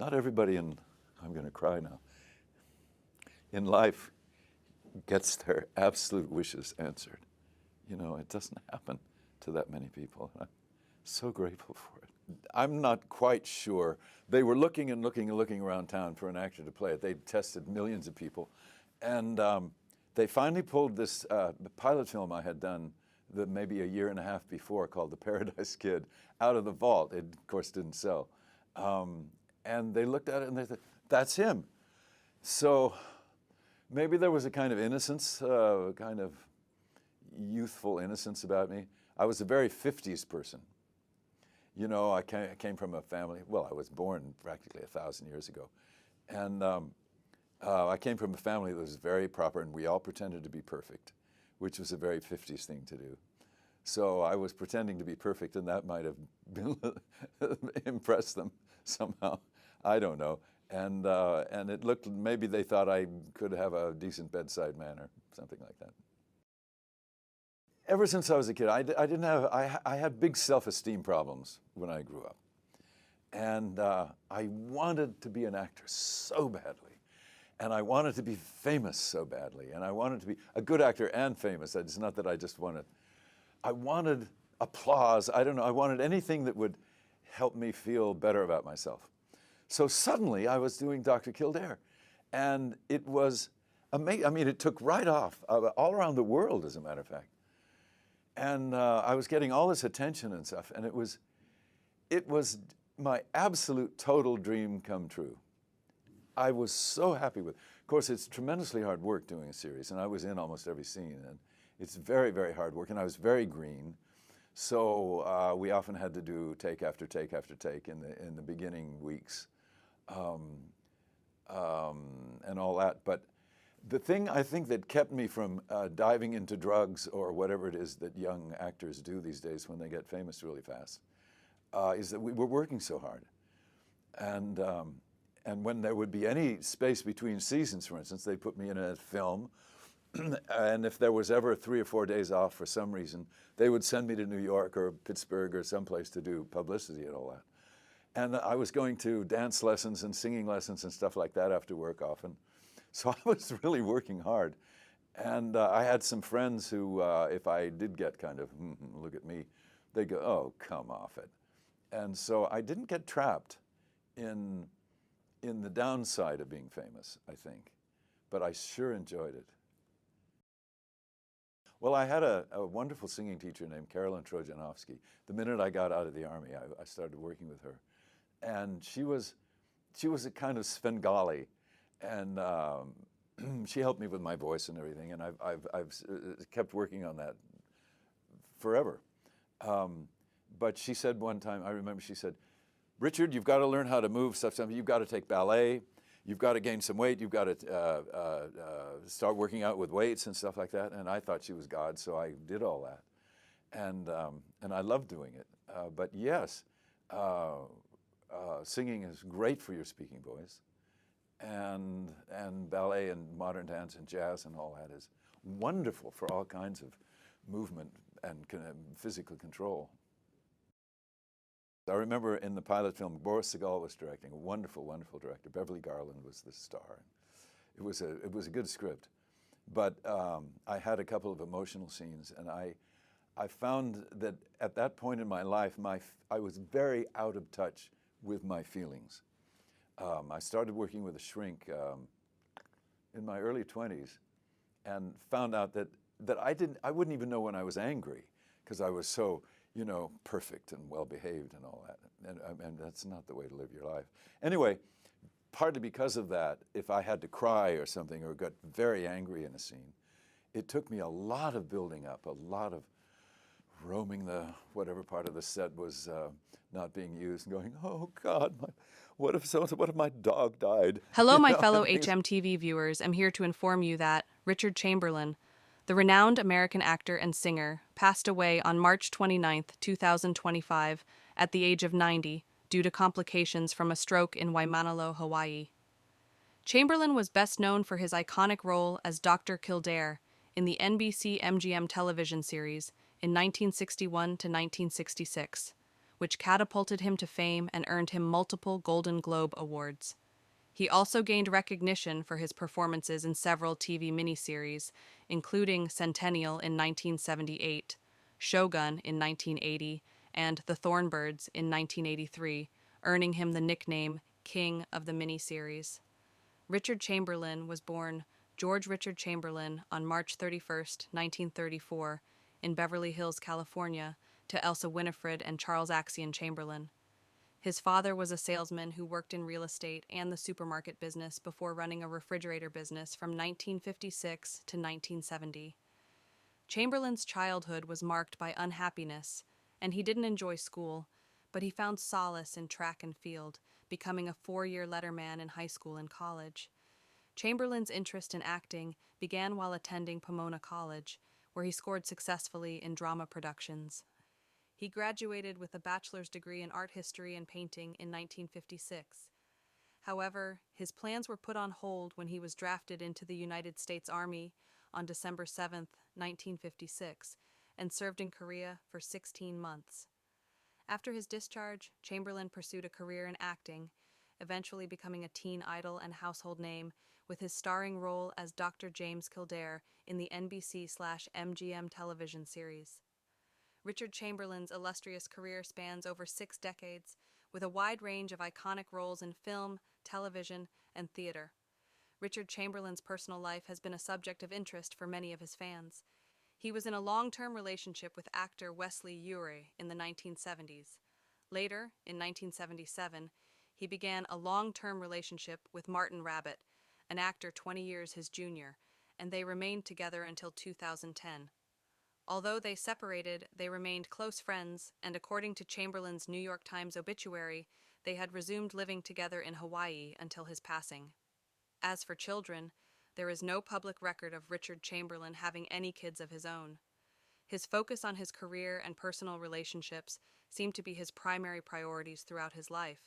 not everybody I'm going to cry now, in life gets their absolute wishes answered. You know, it doesn't happen to that many people. I'm so grateful for it. I'm not quite sure. They were looking and looking and looking around town for an actor to play it. They'd tested millions of people. And they finally pulled this pilot film I had done maybe a year and a half before called The Paradise Kid out of the vault. It, of course, didn't sell. And they looked at it and they said, that's him. So maybe there was a kind of innocence, kind of youthful innocence about me. I was a very 50s person. You know, I came from a family, well, I was born practically 1,000 years ago. And I came from a family that was very proper, and we all pretended to be perfect, which was a very 50s thing to do. So I was pretending to be perfect, and that might have impressed them somehow. I don't know. And it looked, maybe they thought I could have a decent bedside manner, something like that. Ever since I was a kid, I had big self-esteem problems when I grew up. And I wanted to be an actor so badly. And I wanted to be famous so badly. And I wanted to be a good actor and famous. It's not that I just wanted. I wanted applause. I don't know. I wanted anything that would help me feel better about myself. So suddenly I was doing Dr. Kildare. And it was amazing. I mean, it took right off, all around the world, as a matter of fact. And I was getting all this attention and stuff. And it was my absolute total dream come true. I was so happy with it. Of course, it's tremendously hard work doing a series, and I was in almost every scene. And it's very, very hard work, and I was very green. So we often had to do take after take after take in the beginning weeks, and all that. But the thing I think that kept me from diving into drugs or whatever it is that young actors do these days when they get famous really fast, is that we were working so hard. And when there would be any space between seasons, for instance, they'd put me in a film, and if there was ever 3 or 4 days off for some reason, they would send me to New York or Pittsburgh or someplace to do publicity and all that. And I was going to dance lessons and singing lessons and stuff like that after work often. So I was really working hard. And I had some friends who, if I did get kind of, look at me, they'd go, oh, come off it. And so I didn't get trapped in the downside of being famous, I think. But I sure enjoyed it. Well, I had a wonderful singing teacher named Carolyn Trojanowski. The minute I got out of the Army, I started working with her. And she was a kind of Svengali. And she helped me with my voice and everything. And I've kept working on that forever. But she said one time, I remember she said, Richard, you've got to learn how to move stuff. You've got to take ballet. You've got to gain some weight. You've got to start working out with weights and stuff like that. And I thought she was God, so I did all that. And I loved doing it. But yes, singing is great for your speaking voice. And ballet and modern dance and jazz and all that is wonderful for all kinds of movement and physical control. I remember in the pilot film, Boris Segal was directing, a wonderful, wonderful director. Beverly Garland was the star. It was a good script. But I had a couple of emotional scenes, and I found that at that point in my life, I was very out of touch with my feelings. I started working with a shrink in my early 20s and found out that I wouldn't even know when I was angry because I was so, you know, perfect and well-behaved and all that. And that's not the way to live your life. Anyway, partly because of that, if I had to cry or something or got very angry in a scene, it took me a lot of building up, a lot of roaming the whatever part of the set was not being used and going, oh God, what if my dog died? Hello, my fellow HMTV viewers. I'm here to inform you that Richard Chamberlain, the renowned American actor and singer, passed away on March 29, 2025, at the age of 90, due to complications from a stroke in Waimanalo, Hawaii. Chamberlain was best known for his iconic role as Dr. Kildare in the NBC MGM television series in 1961 to 1966, which catapulted him to fame and earned him multiple Golden Globe Awards. He also gained recognition for his performances in several TV miniseries, including Centennial in 1978, Shogun in 1980, and The Thornbirds in 1983, earning him the nickname King of the Miniseries. Richard Chamberlain was born George Richard Chamberlain on March 31, 1934, in Beverly Hills, California, to Elsa Winifred and Charles Axion Chamberlain. His father was a salesman who worked in real estate and the supermarket business before running a refrigerator business from 1956 to 1970. Chamberlain's childhood was marked by unhappiness, and he didn't enjoy school, but he found solace in track and field, becoming a 4-year letterman in high school and college. Chamberlain's interest in acting began while attending Pomona College, where he scored successfully in drama productions. He graduated with a bachelor's degree in art history and painting in 1956. However, his plans were put on hold when he was drafted into the United States Army on December 7, 1956, and served in Korea for 16 months. After his discharge, Chamberlain pursued a career in acting, eventually becoming a teen idol and household name with his starring role as Dr. James Kildare in the NBC/MGM television series. Richard Chamberlain's illustrious career spans over 6 decades, with a wide range of iconic roles in film, television, and theater. Richard Chamberlain's personal life has been a subject of interest for many of his fans. He was in a long-term relationship with actor Wesley Urey in the 1970s. Later, in 1977, he began a long-term relationship with Martin Rabbit, an actor 20 years his junior, and they remained together until 2010. Although they separated, they remained close friends, and according to Chamberlain's New York Times obituary, they had resumed living together in Hawaii until his passing. As for children, there is no public record of Richard Chamberlain having any kids of his own. His focus on his career and personal relationships seemed to be his primary priorities throughout his life.